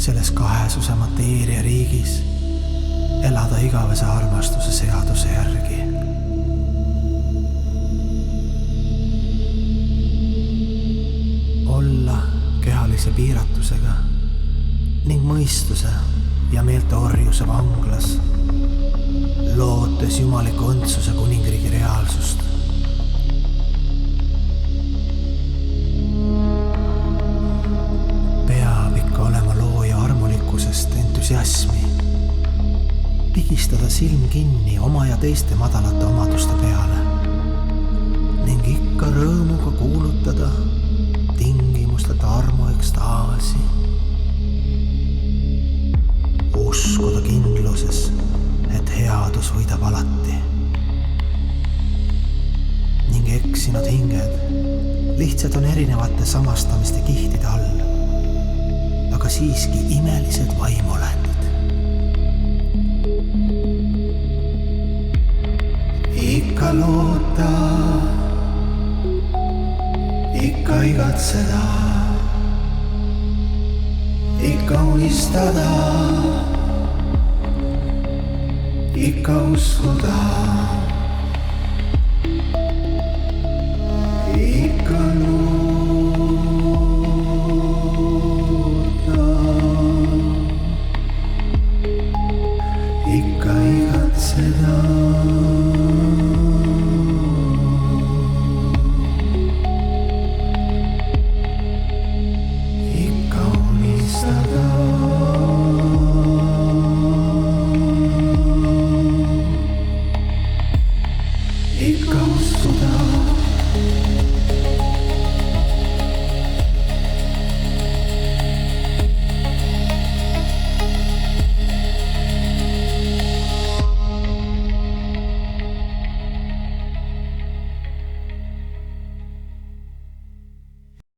selles kahesuse mateeria riigis elada igavese armastuse seaduse järgi. Olla kehalise piiratusega ning mõistuse ja meelte orjuse vanglas, lootes jumaliku õndsuse kuningriigi reaalsust. Peab ikka olema looja armulikkusest entusiasmi, pigistada silm kinni oma ja teiste madalate omaduste peale ning ikka rõõmuga kuulutada tingimusteta armu ekstaasi. Uskuda kindluses, et headus võidab alati. Ning eksinud hinged lihtsalt on erinevate samastamiste kihtide all, aga siiski imelised vaimolendid. Ikka loota, ikka igatseda, ikka unistada, ikka uskuda.